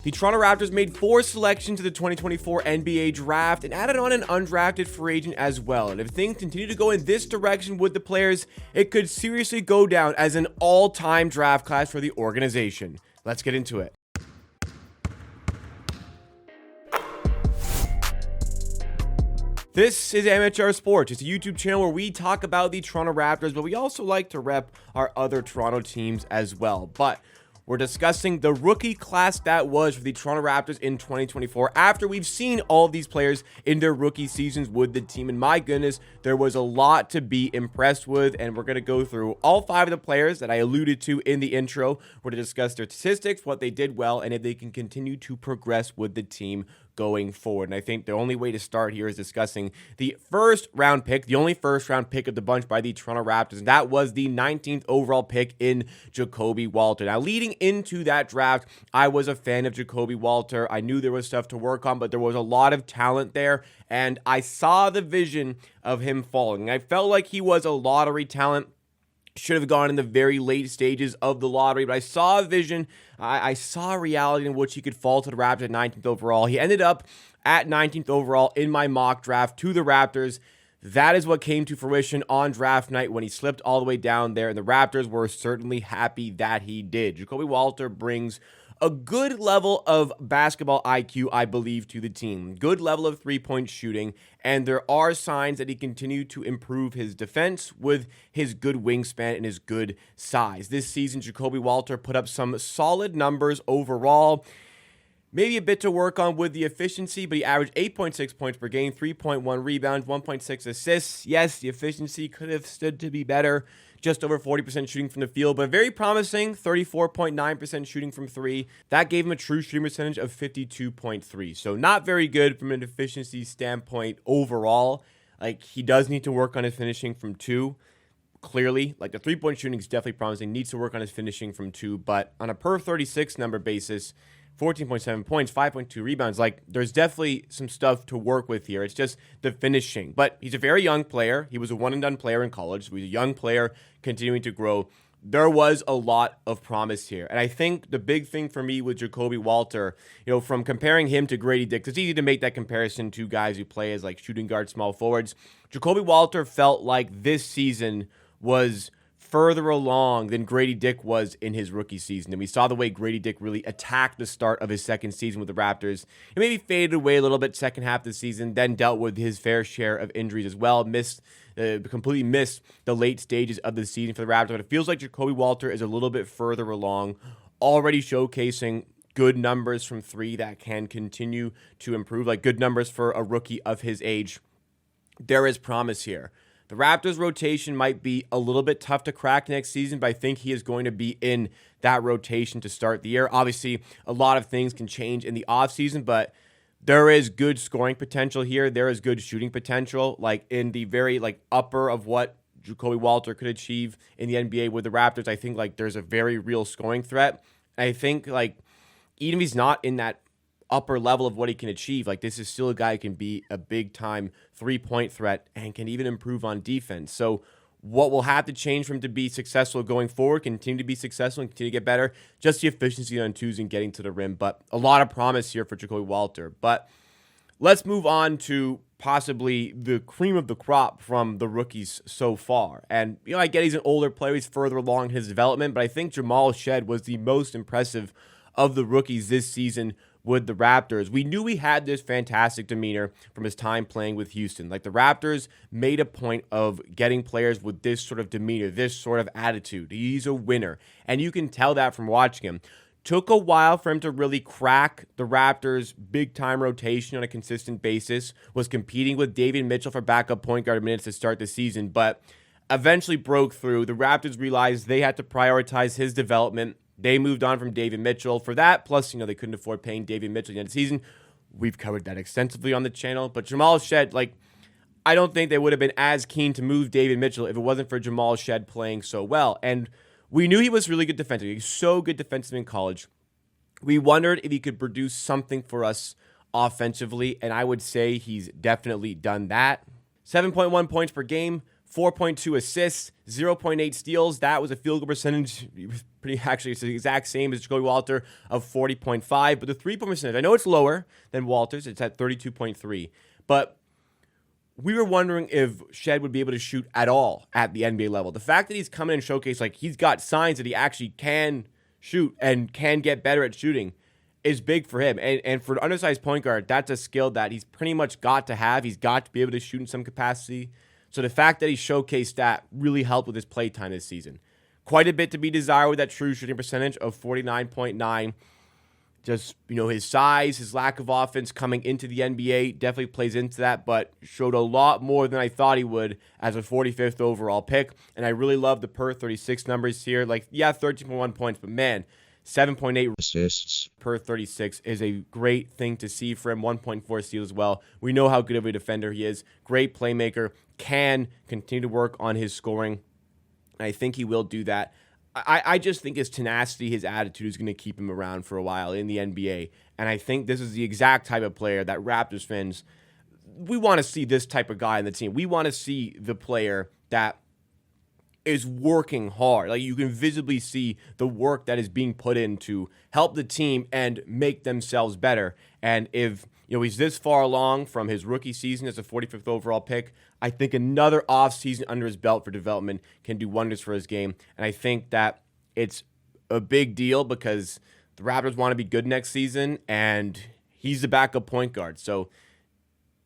The Toronto Raptors made 4 selections to the 2024 NBA draft and added on an undrafted free agent as well. And if things continue to go in this direction with the players, it could seriously go down as an all-time draft class for the organization. Let's get into it. This is MHR Sports. It's a YouTube channel where we talk about the Toronto Raptors, but we also like to rep our other Toronto teams as well. But we're discussing the rookie class that was for the Toronto Raptors in 2024 after we've seen all of these players in their rookie seasons with the team. And my goodness, there was a lot to be impressed with, and we're going to go through all 5 of the players that I alluded to in the intro. We're going to discuss their statistics, what they did well, and if they can continue to progress with the team going forward. And I think the only way to start here is discussing the first round pick, the only first round pick of the bunch by the Toronto Raptors, and that was the 19th overall pick in Jacoby Walter. Now, leading into that draft, I was a fan of Jacoby Walter. I knew there was stuff to work on, but there was a lot of talent there, and I saw the vision of him falling. I felt like he was a lottery talent. Should have gone in the very late stages of the lottery, but I saw a vision. I saw a reality in which he could fall to the Raptors at 19th overall. He ended up at 19th overall in my mock draft to the Raptors. That is what came to fruition on draft night when he slipped all the way down there, and the Raptors were certainly happy that he did. Jacoby Walter brings a good level of basketball IQ, I believe, to the team. Good level of three-point shooting, and there are signs that he continued to improve his defense with his good wingspan and his good size. This season, Jacoby Walter put up some solid numbers overall. Maybe a bit to work on with the efficiency, but he averaged 8.6 points per game, 3.1 rebounds, 1.6 assists. Yes, the efficiency could have stood to be better. Just over 40% shooting from the field, but very promising, 34.9% shooting from 3. That gave him a true shooting percentage of 52.3. So not very good from an efficiency standpoint overall. Like, he does need to work on his finishing from 2. Clearly, like, the three-point shooting is definitely promising. Needs to work on his finishing from 2, but on a per 36 number basis, 14.7 points, 5.2 rebounds. Like, there's definitely some stuff to work with here. It's just the finishing. But he's a very young player. He was a one-and-done player in college. So he's a young player continuing to grow. There was a lot of promise here. And I think the big thing for me with Jacoby Walter, from comparing him to Grady Dick, it's easy to make that comparison to guys who play as, like, shooting guard, small forwards. Jacoby Walter felt like this season was further along than Grady Dick was in his rookie season. And we saw the way Grady Dick really attacked the start of his second season with the Raptors. It maybe faded away a little bit second half of the season, then dealt with his fair share of injuries as well. Completely missed the late stages of the season for the Raptors. But it feels like Jacoby Walter is a little bit further along, already showcasing good numbers from 3 that can continue to improve, like good numbers for a rookie of his age. There is promise here. The Raptors rotation might be a little bit tough to crack next season, but I think he is going to be in that rotation to start the year. Obviously, a lot of things can change in the offseason, but there is good scoring potential here. There is good shooting potential, like in the very upper of what Jacoby Walter could achieve in the NBA with the Raptors. I think there's a very real scoring threat. I think even if he's not in that upper level of what he can achieve, this is still a guy who can be a big time 3-point threat and can even improve on defense. So what will have to change for him to be successful going forward, continue to be successful and continue to get better, just the efficiency on 2s and getting to the rim. But a lot of promise here for Jacoby Walter. But let's move on to possibly the cream of the crop from the rookies so far. And I get he's an older player, he's further along in his development, but I think Jamal Shead was the most impressive of the rookies this season with the Raptors. We knew he had this fantastic demeanor from his time playing with Houston. The Raptors made a point of getting players with this sort of demeanor, this sort of attitude. He's a winner, and you can tell that from watching him. Took a while for him to really crack the Raptors' big-time rotation on a consistent basis, was competing with David Mitchell for backup point guard minutes to start the season, but eventually broke through. The Raptors realized they had to prioritize his development. They moved on from David Mitchell for that. Plus, they couldn't afford paying David Mitchell at the end of the season. We've covered that extensively on the channel. But Jamal Shead, I don't think they would have been as keen to move David Mitchell if it wasn't for Jamal Shead playing so well. And we knew he was really good defensively. He's so good defensively in college. We wondered if he could produce something for us offensively, and I would say he's definitely done that. 7.1 points per game, 4.2 assists, 0.8 steals. That was a field goal percentage, actually, it's the exact same as Ja'Kobe Walter of 40.5. But the three-point percentage, I know it's lower than Walter's. It's at 32.3. But we were wondering if Shead would be able to shoot at all at the NBA level. The fact that he's coming and showcased, like, he's got signs that he actually can shoot and can get better at shooting is big for him. And for an undersized point guard, that's a skill that he's pretty much got to have. He's got to be able to shoot in some capacity. So the fact that he showcased that really helped with his play time this season. Quite a bit to be desired with that true shooting percentage of 49.9. Just, his size, his lack of offense coming into the NBA definitely plays into that, but showed a lot more than I thought he would as a 45th overall pick. And I really love the per 36 numbers here. 13.1 points, but man, 7.8 assists per 36 is a great thing to see for him. 1.4 steals as well. We know how good of a defender he is. Great playmaker. Can continue to work on his scoring. And I think he will do that. I just think his tenacity, his attitude is going to keep him around for a while in the NBA. And I think this is the exact type of player that Raptors fans, we want to see this type of guy on the team. We want to see the player that is working hard. Like, you can visibly see the work that is being put in to help the team and make themselves better. And if he's this far along from his rookie season as a 45th overall pick, I think another offseason under his belt for development can do wonders for his game. And I think that it's a big deal because the Raptors want to be good next season, and he's the backup point guard. So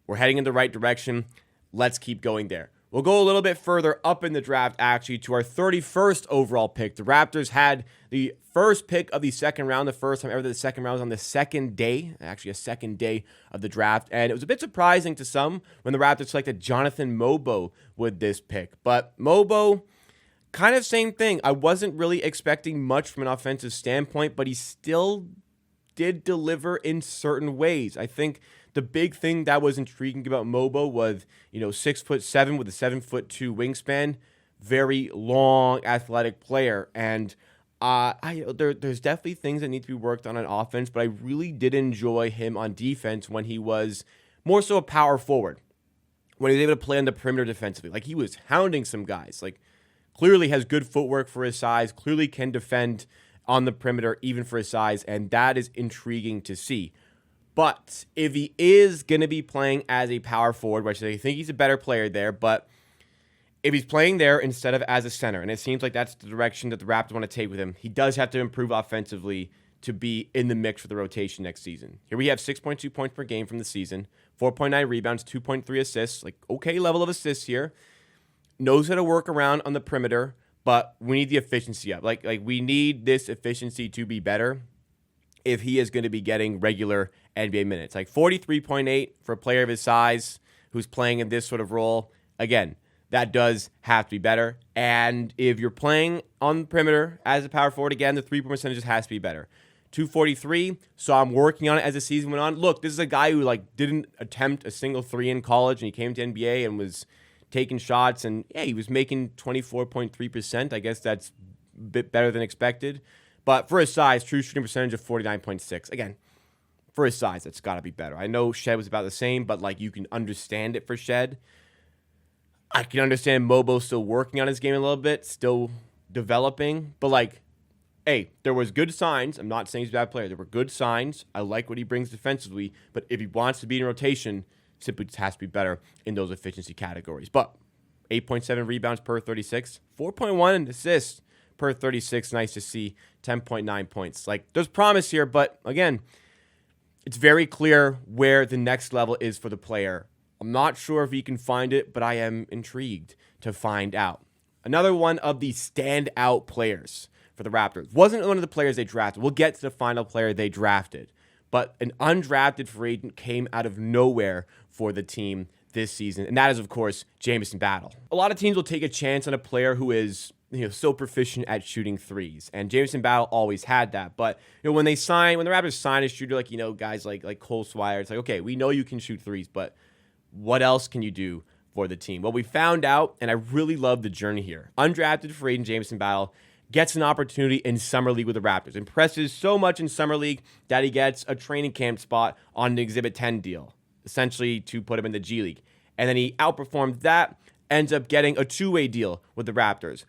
we're heading in the right direction. Let's keep going there. We'll go a little bit further up in the draft, actually, to our 31st overall pick. The Raptors had the first pick of the second round, the first time ever that the second round was on the second day, actually a second day of the draft. And it was a bit surprising to some when the Raptors selected Jonathan Mogbo with this pick. But Mogbo, kind of same thing. I wasn't really expecting much from an offensive standpoint, but he still did deliver in certain ways. I think the big thing that was intriguing about Mogbo was, 6'7" with a 7'2" wingspan, very long, athletic player. And there's definitely things that need to be worked on offense, but I really did enjoy him on defense when he was more so a power forward, when he was able to play on the perimeter defensively. Like, he was hounding some guys. Like, clearly has good footwork for his size, clearly can defend on the perimeter even for his size, and that is intriguing to see. But if he is going to be playing as a power forward, which I think he's a better player there, but if he's playing there instead of as a center, and it seems like that's the direction that the Raptors want to take with him, he does have to improve offensively to be in the mix for the rotation next season. Here we have 6.2 points per game from the season, 4.9 rebounds, 2.3 assists, like okay level of assists here. Knows how to work around on the perimeter, but we need the efficiency up. Like we need this efficiency to be better if he is going to be getting regular NBA minutes. Like 43.8 for a player of his size who's playing in this sort of role. Again, that does have to be better. And if you're playing on the perimeter as a power forward, again, the three-point percentage has to be better. 243, so I'm working on it as the season went on. Look, this is a guy who didn't attempt a single three in college, and he came to NBA and was taking shots, and yeah, he was making 24.3%. I guess that's a bit better than expected. But for his size, true shooting percentage of 49.6. Again, for his size, that's got to be better. I know Shead was about the same, but you can understand it for Shead. I can understand Mogbo still working on his game a little bit, still developing. But hey, there was good signs. I'm not saying he's a bad player. There were good signs. I like what he brings defensively. But if he wants to be in rotation, simply just has to be better in those efficiency categories. But 8.7 rebounds per 36, 4.1 assists per 36. Nice to see. 10.9 points. There's promise here, but again, it's very clear where the next level is for the player. I'm not sure if he can find it, but I am intrigued to find out. Another one of the standout players for the Raptors wasn't one of the players they drafted. We'll get to the final player they drafted, but an undrafted free agent came out of nowhere for the team this season, and that is, of course, Jamison Battle. A lot of teams will take a chance on a player who is so proficient at shooting threes, and Jamison Battle always had that. But when the Raptors sign a shooter guys like Cole Swire, it's okay, we know you can shoot threes, but what else can you do for the team? Well, we found out, and I really love the journey here. Undrafted free agent Jamison Battle gets an opportunity in Summer League with the Raptors. Impresses so much in Summer League that he gets a training camp spot on an Exhibit 10 deal, essentially to put him in the G League. And then he outperformed that, ends up getting a two-way deal with the Raptors.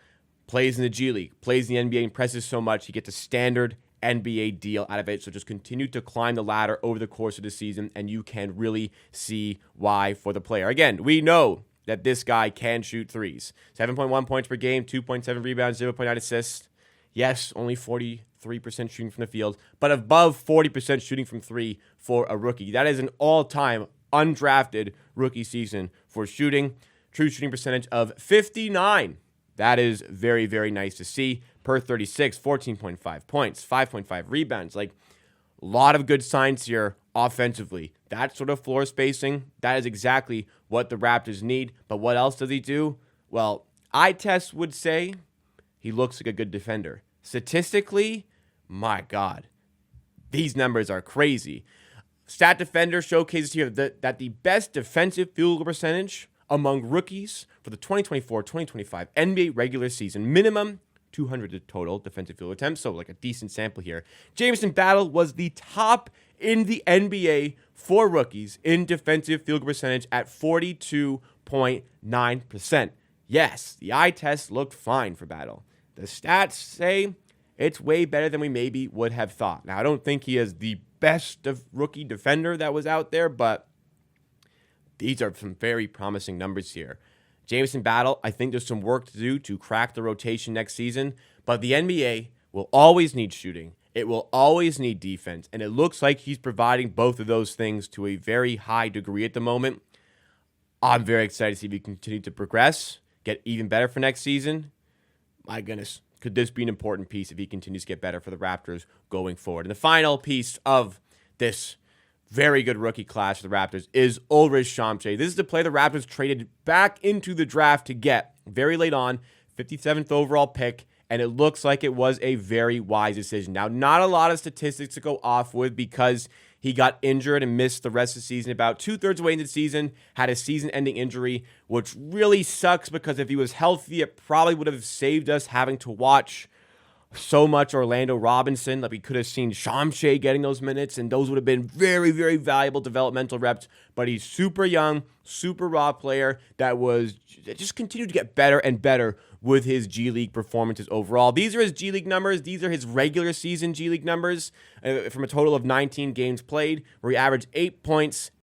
Plays in the G League, plays in the NBA, impresses so much, he gets a standard NBA deal out of it. So just continue to climb the ladder over the course of the season, and you can really see why for the player. Again, we know that this guy can shoot threes. 7.1 points per game, 2.7 rebounds, 0.9 assists. Yes, only 43% shooting from the field, but above 40% shooting from three for a rookie. That is an all-time undrafted rookie season for shooting. True shooting percentage of 59. That is very, very nice to see. Per 36, 14.5 points, 5.5 rebounds. Like, a lot of good signs here offensively. That sort of floor spacing, that is exactly what the Raptors need. But what else does he do? Well, eye test would say he looks like a good defender. Statistically, my God, these numbers are crazy. Stat Defender showcases here that the best defensive field goal percentage among rookies for the 2024-2025 NBA regular season, minimum 200 total defensive field attempts, so like a decent sample here. Jamison Battle was the top in the NBA for rookies in defensive field goal percentage at 42.9%. Yes, the eye test looked fine for Battle. The stats say it's way better than we maybe would have thought. Now, I don't think he is the best rookie defender that was out there, but these are some very promising numbers here. Jamison Battle, I think there's some work to do to crack the rotation next season, but the NBA will always need shooting. It will always need defense, and it looks like he's providing both of those things to a very high degree at the moment. I'm very excited to see if he continue to progress, get even better for next season. My goodness, could this be an important piece if he continues to get better for the Raptors going forward? And the final piece of this very good rookie class for the Raptors is Ulrich Chomche. This is the player the Raptors traded back into the draft to get very late on, 57th overall pick, and it looks like it was a very wise decision. Now, not a lot of statistics to go off with because he got injured and missed the rest of the season. About 2/3 away into the season, had a season-ending injury, which really sucks because if he was healthy, it probably would have saved us having to watch so much Orlando Robinson. Like, we could have seen Chomche getting those minutes, and those would have been very, very valuable developmental reps. But he's super young, super raw player that just continued to get better and better with his G League performances overall. These are his G League numbers. These are his regular season G League numbers from a total of 19 games played, where he averaged 8 points,